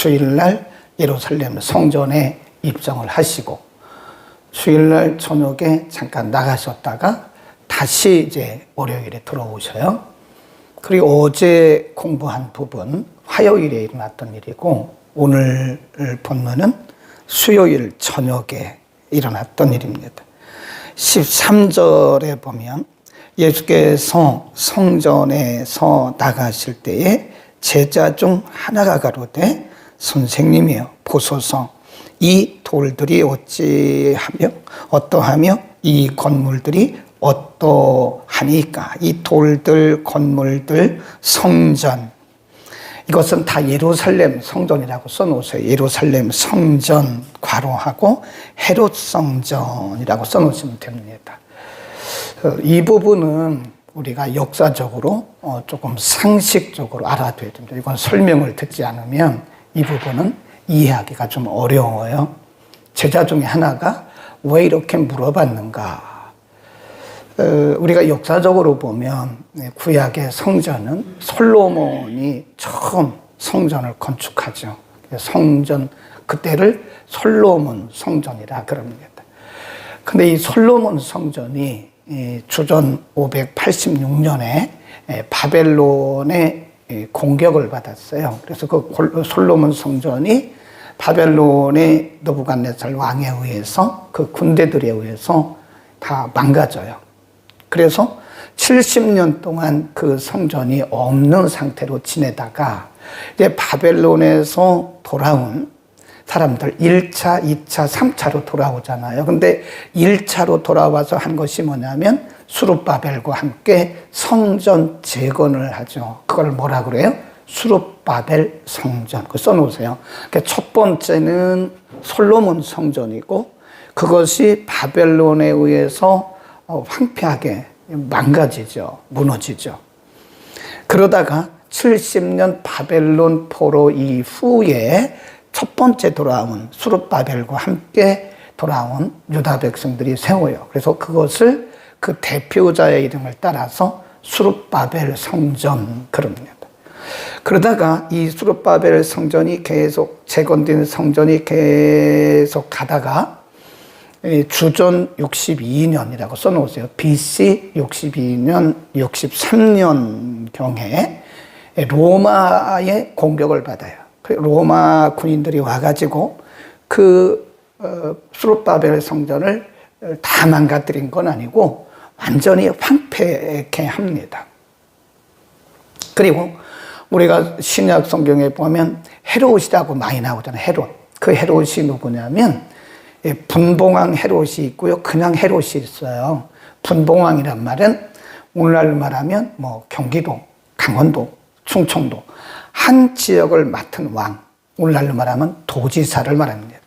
주일날 예루살렘 성전에 입성을 하시고 주일날 저녁에 잠깐 나가셨다가 다시 이제 월요일에 들어오셔요. 그리고 어제 공부한 부분 화요일에 일어났던 일이고 오늘 본문은 수요일 저녁에 일어났던 일입니다. 13절에 보면 예수께서 성전에서 나가실 때에 제자 중 하나가 가로되 선생님이여 보소서 이 돌들이 어떠하며 이 건물들이 어떠하니까. 이 돌들, 건물들, 성전, 이것은 다 예루살렘 성전이라고 써놓으세요. 예루살렘 성전 괄호하고 헤롯 성전이라고 써놓으시면 됩니다. 이 부분은 우리가 역사적으로 조금 상식적으로 알아둬야 됩니다. 이건 설명을 듣지 않으면 이 부분은 이해하기가 좀 어려워요. 제자 중에 하나가 왜 이렇게 물어봤는가? 우리가 역사적으로 보면 구약의 성전은 솔로몬이 처음 성전을 건축하죠. 성전, 그때를 솔로몬 성전이라 그럽니다. 근데 이 솔로몬 성전이 주전 586년에 바벨론의 공격을 받았어요. 그래서 그 솔로몬 성전이 바벨론의 느부갓네살 왕에 의해서 그 군대들에 의해서 다 망가져요. 그래서 70년 동안 그 성전이 없는 상태로 지내다가 이제 바벨론에서 돌아온 사람들 1차, 2차, 3차로 돌아오잖아요. 근데 1차로 돌아와서 한 것이 뭐냐면 수룹바벨과 함께 성전 재건을 하죠. 그걸 뭐라 그래요? 수룹바벨 성전. 그거 써놓으세요. 그러니까 첫 번째는 솔로몬 성전이고 그것이 바벨론에 의해서 황폐하게 망가지죠. 무너지죠. 그러다가 70년 바벨론 포로 이후에 첫 번째 돌아온 수룹바벨과 함께 돌아온 유다 백성들이 세워요. 그래서 그것을 그 대표자의 이름을 따라서 수룹바벨 성전 그럽니다. 그러다가 이 수룹바벨 성전이 계속 재건된 성전이 계속 가다가 주전 62년이라고 써놓으세요. BC 62년, 63년경에 로마의 공격을 받아요. 로마 군인들이 와가지고 그 수룹바벨 성전을 다 망가뜨린 건 아니고 완전히 황폐케 합니다. 그리고 우리가 신약 성경에 보면 헤롯이라고 많이 나오잖아요. 헤롯. 그 헤롯이 누구냐면 분봉왕 헤롯이 있고요. 그냥 헤롯이 있어요. 분봉왕이란 말은 오늘날로 말하면 뭐 경기도, 강원도, 충청도 한 지역을 맡은 왕, 오늘날로 말하면 도지사를 말합니다.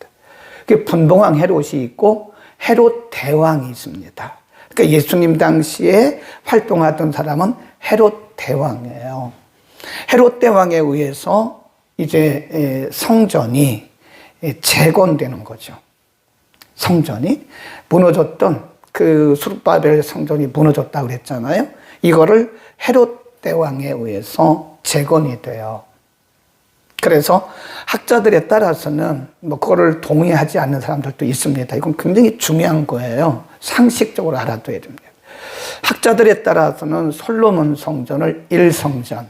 분봉왕 헤롯이 있고 헤롯 대왕이 있습니다. 그러니까 예수님 당시에 활동하던 사람은 헤롯 대왕이에요. 헤롯 대왕에 의해서 이제 성전이 재건되는 거죠. 성전이 무너졌던 그 수룹바벨 성전이 무너졌다고 그랬잖아요. 이거를 헤롯 대왕에 의해서 재건이 돼요. 그래서 학자들에 따라서는 뭐 그거를 동의하지 않는 사람들도 있습니다. 이건 굉장히 중요한 거예요. 상식적으로 알아둬야 됩니다. 학자들에 따라서는 솔로몬 성전을 1성전,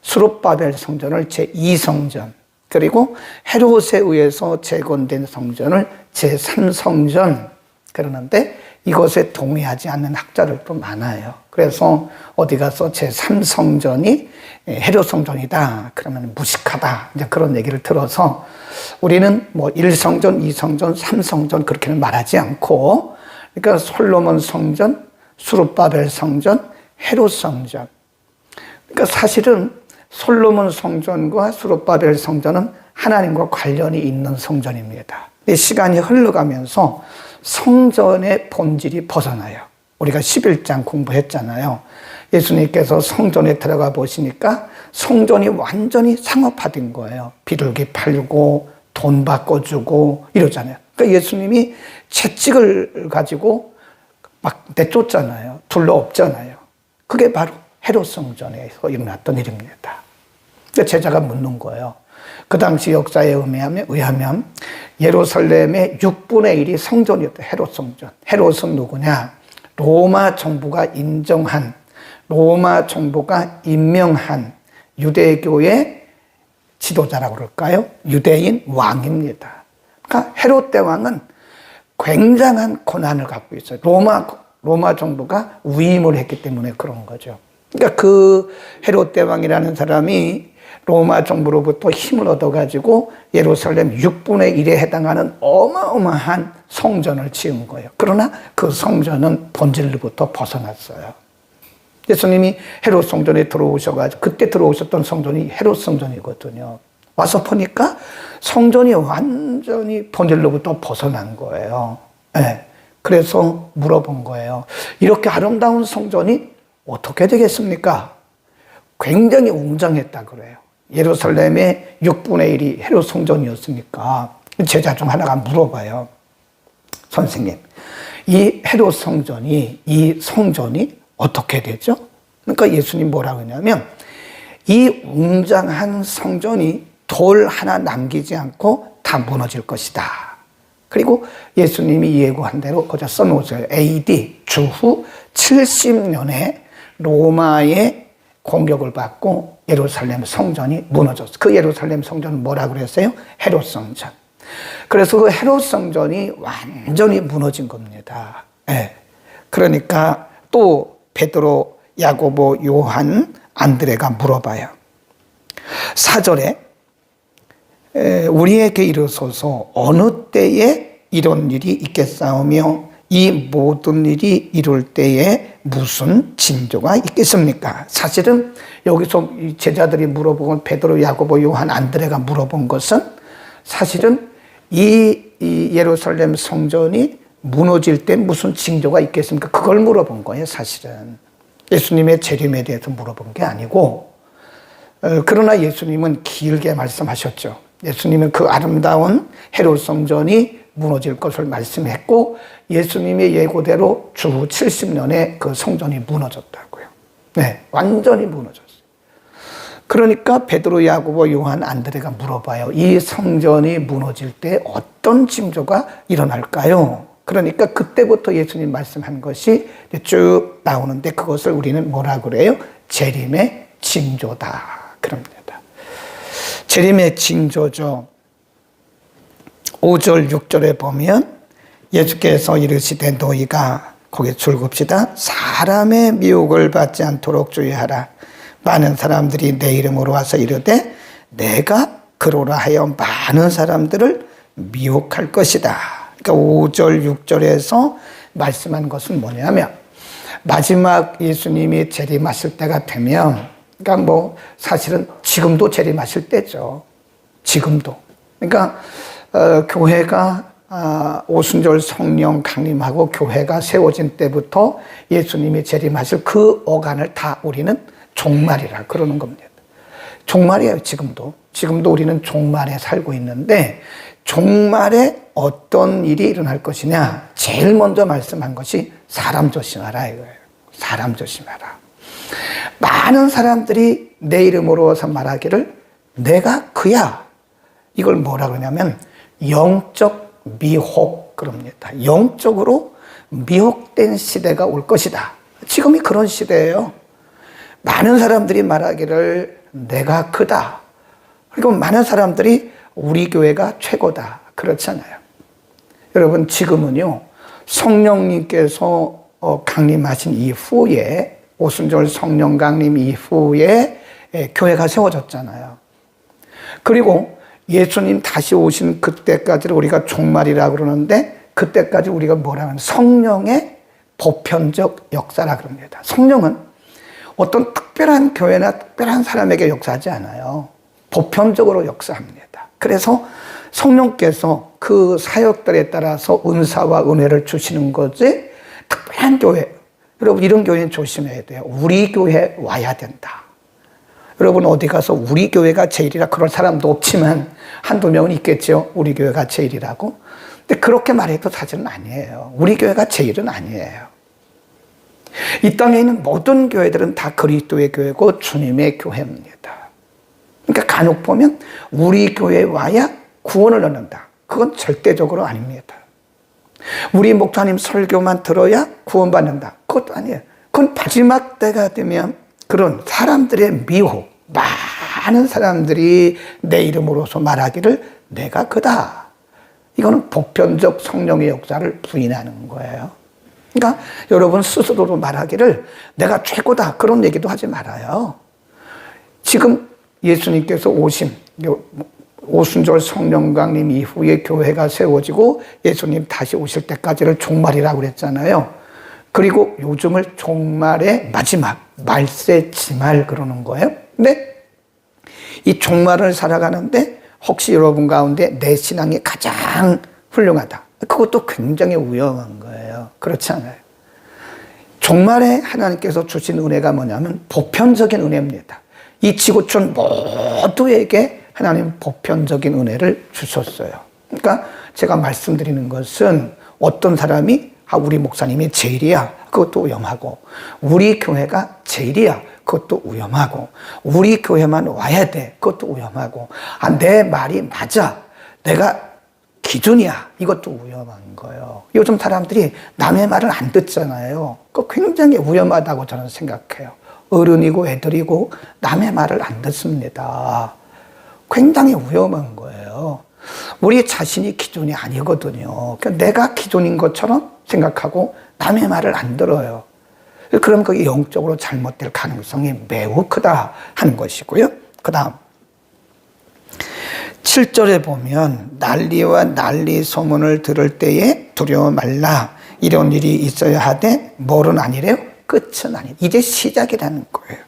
수룹바벨 성전을 제2성전, 그리고 헤롯에 의해서 재건된 성전을 제3성전 그러는데 이것에 동의하지 않는 학자들도 많아요. 그래서 어디 가서 제3성전이 헤롯 성전이다 그러면 무식하다 이제 그런 얘기를 들어서 우리는 뭐 1성전, 2성전, 3성전 그렇게는 말하지 않고 그러니까 솔로몬 성전, 수룹바벨 성전, 헤롯 성전. 그러니까 사실은 솔로몬 성전과 수룹바벨 성전은 하나님과 관련이 있는 성전입니다. 근데 시간이 흘러가면서 성전의 본질이 벗어나요. 우리가 11장 공부했잖아요. 예수님께서 성전에 들어가 보시니까 성전이 완전히 상업화된 거예요. 비둘기 팔고 돈 바꿔주고 이러잖아요. 그러니까 예수님이 채찍을 가지고 막 내쫓잖아요. 둘러엎잖아요. 그게 바로 헤롯 성전에서 일어났던 일입니다. 제자가 묻는 거예요. 그 당시 역사에 의하면 예루살렘의 6분의 1이 성전이었다. 헤롯 성전. 헤롯은 누구냐? 로마 정부가 인정한, 로마 정부가 임명한 유대교의 지도자라고 그럴까요? 유대인 왕입니다. 그러니까 헤롯 대왕은 굉장한 권한을 갖고 있어요. 로마 정부가 위임을 했기 때문에 그런 거죠. 그러니까 그 헤롯 대왕이라는 사람이 로마 정부로부터 힘을 얻어가지고 예루살렘 6분의 1에 해당하는 어마어마한 성전을 지은 거예요. 그러나 그 성전은 본질로부터 벗어났어요. 예수님이 헤롯 성전에 들어오셔가지고 그때 들어오셨던 성전이 헤롯 성전이거든요. 와서 보니까 성전이 완전히 본질로부터 벗어난 거예요. 네. 그래서 물어본 거예요. 이렇게 아름다운 성전이 어떻게 되겠습니까? 굉장히 웅장했다 그래요. 예루살렘의 6분의 1이 헤롯 성전이었으니까 제자 중 하나가 물어봐요. 선생님, 이 헤롯 성전이, 이 성전이 어떻게 되죠? 그러니까 예수님 뭐라고 하냐면 이 웅장한 성전이 돌 하나 남기지 않고 다 무너질 것이다. 그리고 예수님이 예고한 대로 거기다 써놓으세요. AD 주후 70년에 로마의 공격을 받고 예루살렘 성전이 무너졌어요. 그 예루살렘 성전은 뭐라고 그랬어요? 헤롯 성전. 그래서 그 헤롯 성전이 완전히 무너진 겁니다. 네. 그러니까 또 베드로, 야고보, 요한, 안드레가 물어봐요. 4절에 우리에게 이르소서 어느 때에 이런 일이 있겠사오며 이 모든 일이 이룰 때에 무슨 징조가 있겠습니까? 사실은 여기서 제자들이 물어본 베드로, 야고보, 요한, 안드레가 물어본 것은 사실은 이 예루살렘 성전이 무너질 때 무슨 징조가 있겠습니까? 그걸 물어본 거예요, 사실은. 예수님의 재림에 대해서 물어본 게 아니고, 그러나 예수님은 길게 말씀하셨죠. 예수님은 그 아름다운 헤롯 성전이 무너질 것을 말씀했고, 예수님의 예고대로 주후 70년에 그 성전이 무너졌다고요. 네, 완전히 무너졌어요. 그러니까 베드로, 야고보, 요한, 안드레가 물어봐요. 이 성전이 무너질 때 어떤 징조가 일어날까요? 그러니까 그때부터 예수님 말씀한 것이 쭉 나오는데 그것을 우리는 뭐라 그래요? 재림의 징조다. 그럽니다. 재림의 징조죠. 5절, 6절에 보면 예수께서 이르시되 너희가 거기 줄급시다. 사람의 미혹을 받지 않도록 주의하라. 많은 사람들이 내 이름으로 와서 이르되 내가 그러라 하여 많은 사람들을 미혹할 것이다. 그러니까 5절, 6절에서 말씀한 것은 뭐냐면 마지막 예수님이 재림하실 때가 되면, 그러니까 뭐 사실은 지금도 재림하실 때죠. 지금도. 그러니까 교회가 오순절 성령 강림하고 교회가 세워진 때부터 예수님이 재림하실 그 어간을 다 우리는 종말이라 그러는 겁니다. 종말이에요, 지금도. 지금도 우리는 종말에 살고 있는데 종말에 어떤 일이 일어날 것이냐? 제일 먼저 말씀한 것이 사람 조심하라 이거예요. 사람 조심하라. 많은 사람들이 내 이름으로 와서 말하기를 내가 그야. 이걸 뭐라 그러냐면 영적 미혹 그럽니다. 영적으로 미혹된 시대가 올 것이다. 지금이 그런 시대예요. 많은 사람들이 말하기를 내가 크다. 그리고 많은 사람들이 우리 교회가 최고다. 그렇잖아요. 여러분 지금은요. 성령님께서 강림하신 이후에 오순절 성령 강림 이후에 교회가 세워졌잖아요. 그리고 예수님 다시 오신 그때까지를 우리가 종말이라고 그러는데 그때까지 우리가 뭐라 하면 성령의 보편적 역사라 그럽니다. 성령은 어떤 특별한 교회나 특별한 사람에게 역사하지 않아요. 보편적으로 역사합니다. 그래서 성령께서 그 사역들에 따라서 은사와 은혜를 주시는 거지 특별한 교회. 여러분 이런 교회는 조심해야 돼요. 우리 교회 와야 된다. 여러분 어디 가서 우리 교회가 제일이라 그럴 사람도 없지만 한두 명은 있겠죠. 우리 교회가 제일이라고. 근데 그렇게 말해도 사실은 아니에요. 우리 교회가 제일은 아니에요. 이 땅에 있는 모든 교회들은 다 그리스도의 교회고 주님의 교회입니다. 그러니까 간혹 보면 우리 교회에 와야 구원을 얻는다. 그건 절대적으로 아닙니다. 우리 목사님 설교만 들어야 구원받는다. 그것도 아니에요. 그건 마지막 때가 되면 그런 사람들의 미혹, 많은 사람들이 내 이름으로서 말하기를 내가 그다. 이거는 보편적 성령의 역사를 부인하는 거예요. 그러니까 여러분 스스로로 말하기를 내가 최고다. 그런 얘기도 하지 말아요. 지금 예수님께서 오신 오순절 성령 강림 이후에 교회가 세워지고 예수님 다시 오실 때까지를 종말이라고 그랬잖아요. 그리고 요즘을 종말의 마지막 말세 지말 그러는 거예요. 근데 이 종말을 살아가는데 혹시 여러분 가운데 내 신앙이 가장 훌륭하다. 그것도 굉장히 위험한 거예요. 그렇지 않아요. 종말에 하나님께서 주신 은혜가 뭐냐면 보편적인 은혜입니다. 이 지구촌 모두에게 하나님 보편적인 은혜를 주셨어요. 그러니까 제가 말씀드리는 것은 어떤 사람이 우리 목사님이 제일이야. 그것도 위험하고 우리 교회가 제일이야. 그것도 위험하고 우리 교회만 와야 돼. 그것도 위험하고 내 말이 맞아. 내가 기준이야. 이것도 위험한 거예요. 요즘 사람들이 남의 말을 안 듣잖아요. 그거 굉장히 위험하다고 저는 생각해요. 어른이고 애들이고 남의 말을 안 듣습니다. 굉장히 위험한 거예요. 우리 자신이 기준이 아니거든요. 그러니까 내가 기준인 것처럼 생각하고 남의 말을 안 들어요. 그럼 그게 영적으로 잘못될 가능성이 매우 크다 하는 것이고요. 그 다음 7절에 보면 난리와 난리 소문을 들을 때에 두려워 말라. 이런 일이 있어야 하되 뭐는 아니래요? 끝은 아니. 이제 시작이라는 거예요.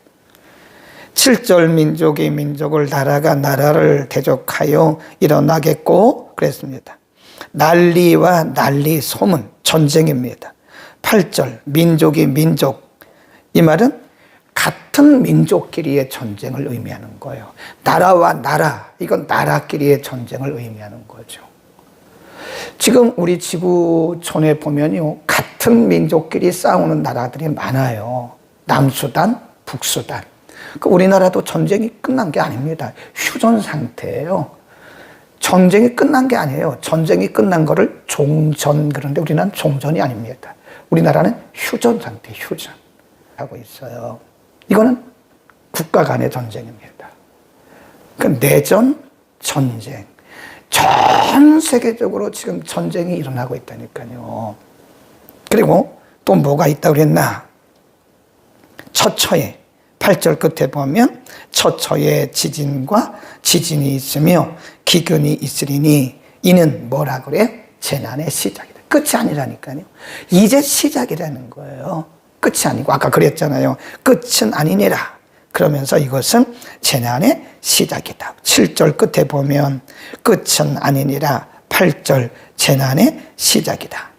7절 민족이 민족을 나라가 나라를 대적하여 일어나겠고 그랬습니다. 난리와 난리 소문 전쟁입니다. 8절 민족이 민족 이 말은 같은 민족끼리의 전쟁을 의미하는 거예요. 나라와 나라 이건 나라끼리의 전쟁을 의미하는 거죠. 지금 우리 지구촌에 보면요 같은 민족끼리 싸우는 나라들이 많아요. 남수단, 북수단. 우리나라도 전쟁이 끝난 게 아닙니다. 휴전 상태예요. 전쟁이 끝난 게 아니에요. 전쟁이 끝난 거를 종전 그런데 우리는 종전이 아닙니다. 우리나라는 휴전 상태, 휴전 하고 있어요. 이거는 국가 간의 전쟁입니다. 그러니까 내전, 전쟁. 전 세계적으로 지금 전쟁이 일어나고 있다니까요. 그리고 또 뭐가 있다고 그랬나? 처처에 8절 끝에 보면 처처에 지진과 지진이 있으며 기근이 있으리니 이는 뭐라 그래요? 재난의 시작이다. 끝이 아니라니까요. 이제 시작이라는 거예요. 끝이 아니고 아까 그랬잖아요. 끝은 아니니라. 그러면서 이것은 재난의 시작이다. 7절 끝에 보면 끝은 아니니라. 8절 재난의 시작이다.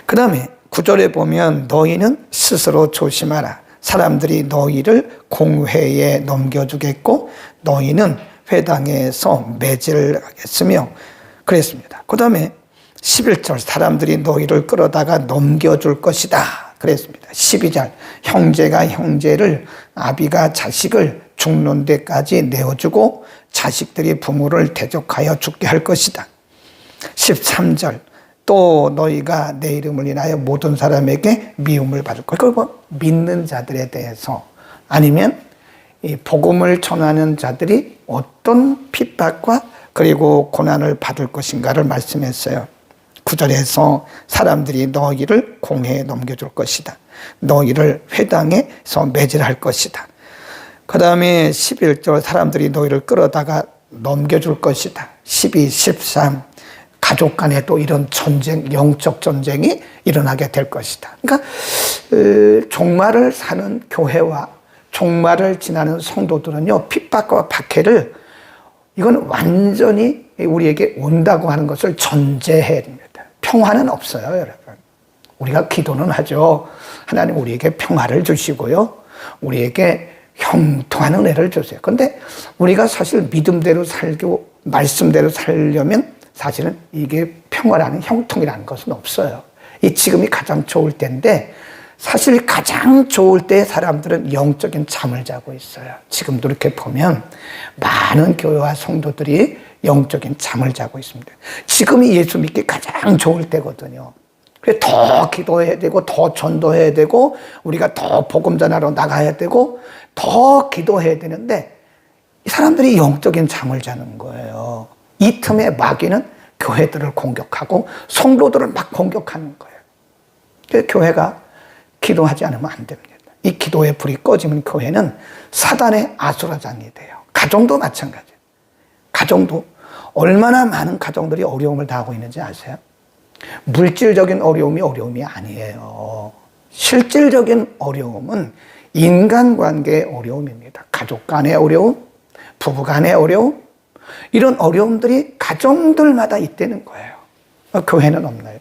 그 다음에 9절에 보면 너희는 스스로 조심하라. 사람들이 너희를 공회에 넘겨주겠고 너희는 회당에서 매질을 하겠으며 그랬습니다. 그 다음에 11절 사람들이 너희를 끌어다가 넘겨줄 것이다 그랬습니다. 12절 형제가 형제를 아비가 자식을 죽는 데까지 내어주고 자식들이 부모를 대적하여 죽게 할 것이다. 13절 또 너희가 내 이름을 인하여 모든 사람에게 미움을 받을 것. 그리고 믿는 자들에 대해서 아니면 이 복음을 전하는 자들이 어떤 핍박과 그리고 고난을 받을 것인가를 말씀했어요. 9절에서 사람들이 너희를 공회에 넘겨줄 것이다. 너희를 회당에서 매질할 것이다. 그 다음에 11절 사람들이 너희를 끌어다가 넘겨줄 것이다. 12, 13 가족 간에 또 이런 전쟁, 영적 전쟁이 일어나게 될 것이다. 그러니까 종말을 사는 교회와 종말을 지나는 성도들은요, 핍박과 박해를 이건 완전히 우리에게 온다고 하는 것을 전제해야 됩니다. 평화는 없어요, 여러분. 우리가 기도는 하죠. 하나님 우리에게 평화를 주시고요. 우리에게 형통한 은혜를 주세요. 그런데 우리가 사실 믿음대로 살고 말씀대로 살려면 사실은 이게 평화라는 형통이라는 것은 없어요. 이 지금이 가장 좋을 때인데 사실 가장 좋을 때 사람들은 영적인 잠을 자고 있어요. 지금도 이렇게 보면 많은 교회와 성도들이 영적인 잠을 자고 있습니다. 지금이 예수 믿기 가장 좋을 때거든요. 그래서 더 기도해야 되고 더 전도해야 되고 우리가 더 복음 전하러 나가야 되고 더 기도해야 되는데 이 사람들이 영적인 잠을 자는 거예요. 이 틈에 마귀는 교회들을 공격하고 성도들을 막 공격하는 거예요. 그래서 교회가 기도하지 않으면 안 됩니다. 이 기도의 불이 꺼지면 교회는 사단의 아수라장이 돼요. 가정도 마찬가지예요. 가정도 얼마나 많은 가정들이 어려움을 당하고 있는지 아세요? 물질적인 어려움이 아니에요. 실질적인 어려움은 인간관계의 어려움입니다. 가족 간의 어려움, 부부 간의 어려움, 이런 어려움들이 가정들마다 있다는 거예요. 교회는 없나요?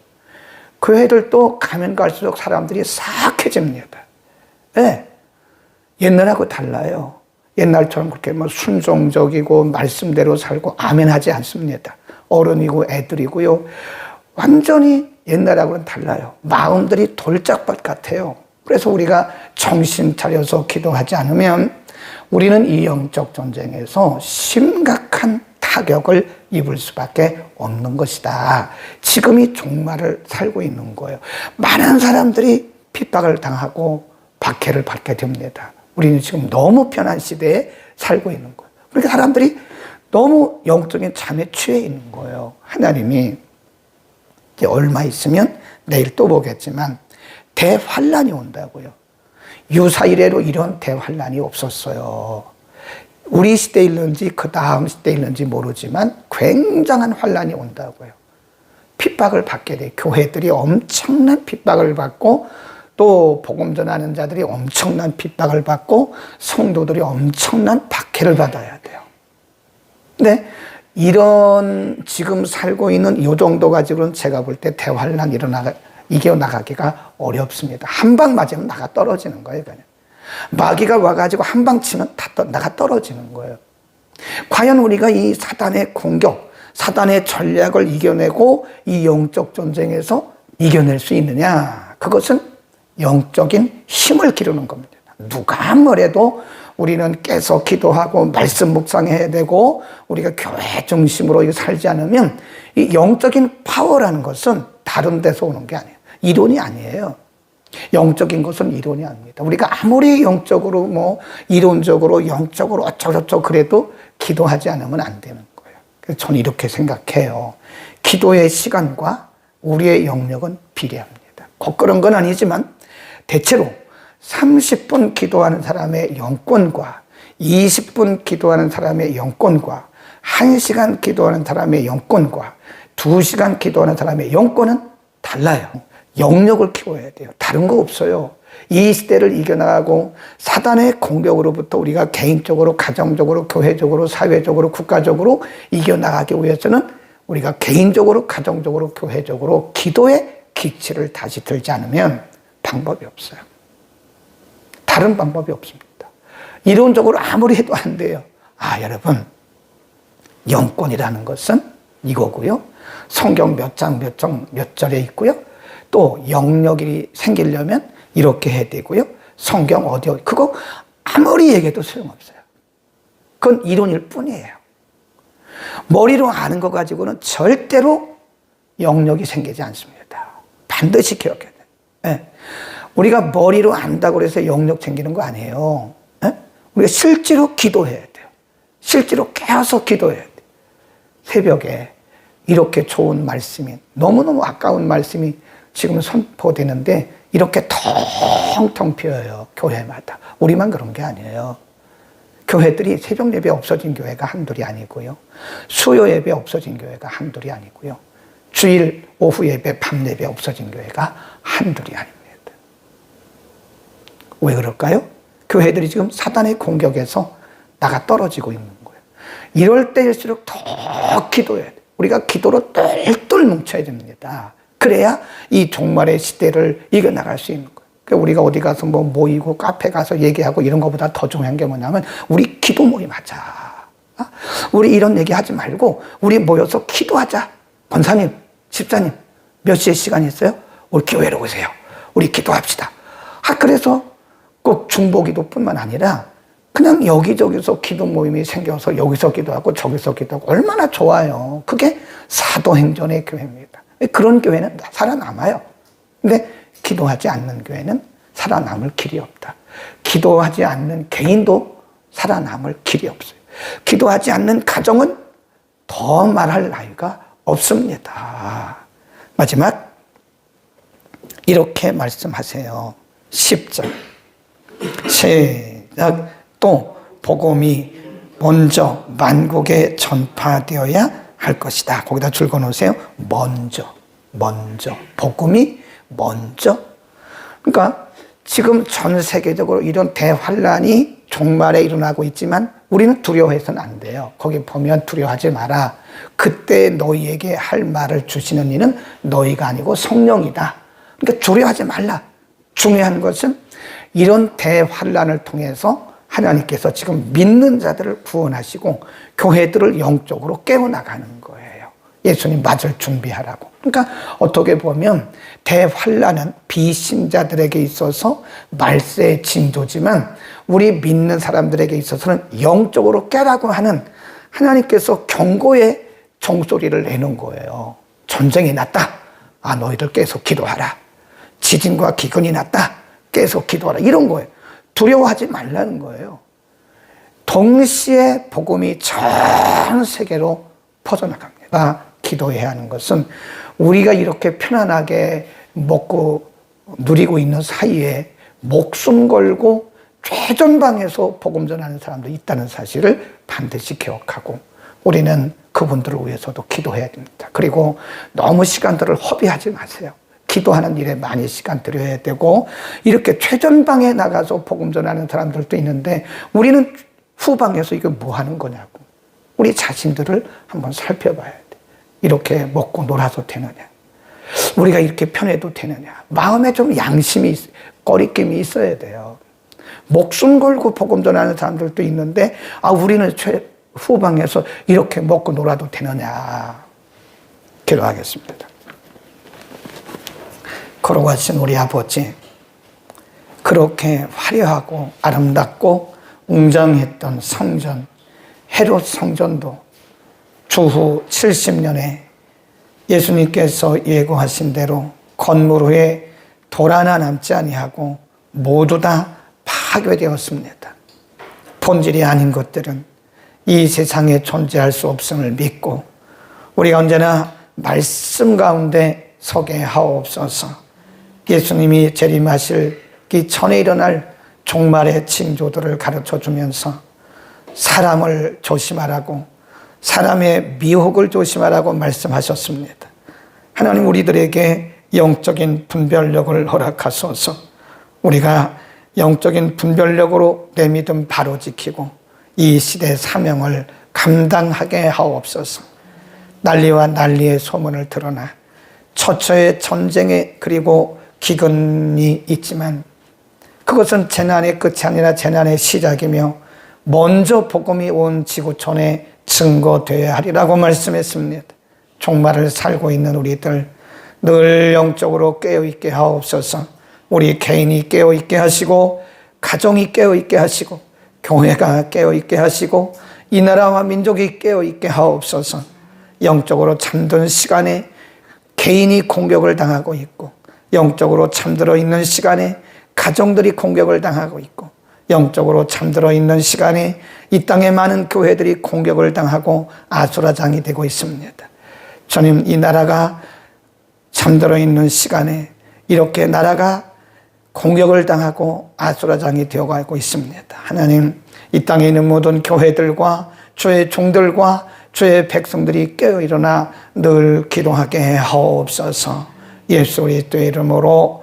교회들도 가면 갈수록 사람들이 사악해집니다. 네. 옛날하고 달라요. 옛날처럼 그렇게 뭐 순종적이고 말씀대로 살고 아멘하지 않습니다. 어른이고 애들이고요. 완전히 옛날하고는 달라요. 마음들이 돌짝밭 같아요. 그래서 우리가 정신 차려서 기도하지 않으면 우리는 이 영적 전쟁에서 심각한 타격을 입을 수밖에 없는 것이다. 지금이 종말을 살고 있는 거예요. 많은 사람들이 핍박을 당하고 박해를 받게 됩니다. 우리는 지금 너무 편한 시대에 살고 있는 거예요. 그러니까 사람들이 너무 영적인 잠에 취해 있는 거예요. 하나님이 이제 얼마 있으면 내일 또 보겠지만 대환란이 온다고요. 유사 이래로 이런 대환란이 없었어요. 우리 시대에 있는지 그 다음 시대에 있는지 모르지만 굉장한 환란이 온다고요. 핍박을 받게 돼. 교회들이 엄청난 핍박을 받고 또 복음 전하는 자들이 엄청난 핍박을 받고 성도들이 엄청난 박해를 받아야 돼요. 근데 이런 지금 살고 있는 이 정도 가지고는 제가 볼 때 대환란 이겨나가기가 어렵습니다. 한 방 맞으면 나가 떨어지는 거예요. 그냥. 마귀가 와가지고 한 방 치면 다 나가 떨어지는 거예요. 과연 우리가 이 사단의 공격, 사단의 전략을 이겨내고 이 영적 전쟁에서 이겨낼 수 있느냐? 그것은 영적인 힘을 기르는 겁니다. 누가 뭐래도 우리는 깨서 기도하고 말씀 묵상해야 되고 우리가 교회 중심으로 살지 않으면 이 영적인 파워라는 것은 다른 데서 오는 게 아니에요. 이론이 아니에요. 영적인 것은 이론이 아닙니다. 우리가 아무리 영적으로 이론적으로 영적으로 어쩌고저쩌고 그래도 기도하지 않으면 안 되는 거예요. 그래서 저는 이렇게 생각해요. 기도의 시간과 우리의 영역은 비례합니다. 꼭 그런 건 아니지만 대체로 30분 기도하는 사람의 영권과 20분 기도하는 사람의 영권과 1시간 기도하는 사람의 영권과 2시간 기도하는 사람의 영권은 달라요. 영역을 키워야 돼요. 다른 거 없어요. 이 시대를 이겨나가고 사단의 공격으로부터 우리가 개인적으로, 가정적으로, 교회적으로, 사회적으로, 국가적으로 이겨나가기 위해서는 우리가 개인적으로, 가정적으로, 교회적으로 기도의 기치를 다시 들지 않으면 방법이 없어요. 다른 방법이 없습니다. 이론적으로 아무리 해도 안 돼요. 여러분, 영권이라는 것은 이거고요. 성경 몇 장 몇 절에 있고요. 또 영역이 생기려면 이렇게 해야 되고요. 성경 어디 그거 아무리 얘기해도 소용없어요. 그건 이론일 뿐이에요. 머리로 아는 거 가지고는 절대로 영역이 생기지 않습니다. 반드시 기억해야 돼요. 네. 우리가 머리로 안다고 해서 영역 생기는 거 아니에요. 네? 우리가 실제로 기도해야 돼요. 실제로 깨어서 기도해야 돼요. 새벽에 이렇게 좋은 말씀이, 너무너무 아까운 말씀이 지금 선포되는데 이렇게 텅텅 비어요. 교회마다. 우리만 그런 게 아니에요. 교회들이 새벽 예배 없어진 교회가 한둘이 아니고요. 수요 예배 없어진 교회가 한둘이 아니고요. 주일 오후 예배, 밤 예배 없어진 교회가 한둘이 아닙니다. 왜 그럴까요? 교회들이 지금 사단의 공격에서 나가 떨어지고 있는 거예요. 이럴 때일수록 더 기도해야 돼요. 우리가 기도로 똘똘 뭉쳐야 됩니다. 그래야 이 종말의 시대를 이겨나갈 수 있는 거예요. 그러니까 우리가 어디 가서 모이고 카페 가서 얘기하고 이런 것보다 더 중요한 게 뭐냐면 우리 기도 모임하자. 우리 이런 얘기 하지 말고 우리 모여서 기도하자. 권사님, 집사님 몇 시에 시간 있어요? 우리 교회로 오세요. 우리 기도합시다. 그래서 꼭 중보기도뿐만 아니라 그냥 여기저기서 기도 모임이 생겨서 여기서 기도하고 저기서 기도하고 얼마나 좋아요. 그게 사도행전의 교회입니다. 그런 교회는 살아남아요. 근데 기도하지 않는 교회는 살아남을 길이 없다. 기도하지 않는 개인도 살아남을 길이 없어요. 기도하지 않는 가정은 더 말할 나위가 없습니다. 마지막 이렇게 말씀하세요. 10절 시작. 또 복음이 먼저 만국에 전파되어야 할 것이다. 거기다 줄 그어놓으세요. 먼저 복음이 먼저. 그러니까 지금 전 세계적으로 이런 대환란이 종말에 일어나고 있지만 우리는 두려워해서는 안 돼요. 거기 보면 두려워하지 마라. 그때 너희에게 할 말을 주시는 이는 너희가 아니고 성령이다. 그러니까 두려워하지 말라. 중요한 것은 이런 대환란을 통해서 하나님께서 지금 믿는 자들을 구원하시고 교회들을 영적으로 깨워나가는 거예요. 예수님 맞을 준비하라고. 그러니까 어떻게 보면 대환란은 비신자들에게 있어서 말세의 징조지만 우리 믿는 사람들에게 있어서는 영적으로 깨라고 하는 하나님께서 경고의 종소리를 내는 거예요. 전쟁이 났다. 너희들 계속 기도하라. 지진과 기근이 났다. 계속 기도하라. 이런 거예요. 두려워하지 말라는 거예요. 동시에 복음이 전 세계로 퍼져나갑니다. 기도해야 하는 것은 우리가 이렇게 편안하게 먹고 누리고 있는 사이에 목숨 걸고 최전방에서 복음 전하는 사람도 있다는 사실을 반드시 기억하고 우리는 그분들을 위해서도 기도해야 됩니다. 그리고 너무 시간들을 허비하지 마세요. 기도하는 일에 많이 시간 들여야 되고 이렇게 최전방에 나가서 복음 전하는 사람들도 있는데 우리는 후방에서 이거 뭐 하는 거냐고. 우리 자신들을 한번 살펴봐야 돼. 이렇게 먹고 놀아도 되느냐. 우리가 이렇게 편해도 되느냐. 마음에 좀 양심이 꺼리낌이 있어야 돼요. 목숨 걸고 복음 전하는 사람들도 있는데 우리는 후방에서 이렇게 먹고 놀아도 되느냐. 기도하겠습니다. 걸어가신 우리 아버지, 그렇게 화려하고 아름답고 웅장했던 성전, 헤롯 성전도 주후 70년에 예수님께서 예고하신 대로 건물 후에 돌 하나 남지 아니하고 모두 다 파괴되었습니다. 본질이 아닌 것들은 이 세상에 존재할 수 없음을 믿고 우리가 언제나 말씀 가운데 서게 하옵소서. 예수님이 재림하시기 전에 일어날 종말의 징조들을 가르쳐 주면서 사람을 조심하라고, 사람의 미혹을 조심하라고 말씀하셨습니다. 하나님, 우리들에게 영적인 분별력을 허락하소서. 우리가 영적인 분별력으로 내 믿음 바로 지키고 이 시대 사명을 감당하게 하옵소서. 난리와 난리의 소문을 드러나 처처의 전쟁에 그리고 기근이 있지만 그것은 재난의 끝이 아니라 재난의 시작이며 먼저 복음이 온 지구촌에 증거되어야 하리라고 말씀했습니다. 종말을 살고 있는 우리들 늘 영적으로 깨어있게 하옵소서. 우리 개인이 깨어있게 하시고 가정이 깨어있게 하시고 교회가 깨어있게 하시고 이 나라와 민족이 깨어있게 하옵소서. 영적으로 잠든 시간에 개인이 공격을 당하고 있고 영적으로 잠들어 있는 시간에 가정들이 공격을 당하고 있고 영적으로 잠들어 있는 시간에 이 땅의 많은 교회들이 공격을 당하고 아수라장이 되고 있습니다. 주님, 이 나라가 잠들어 있는 시간에 이렇게 나라가 공격을 당하고 아수라장이 되어가고 있습니다. 하나님, 이 땅에 있는 모든 교회들과 주의 종들과 주의 백성들이 깨어 일어나 늘 기도하게 하옵소서. 예수 그리스도의 이름으로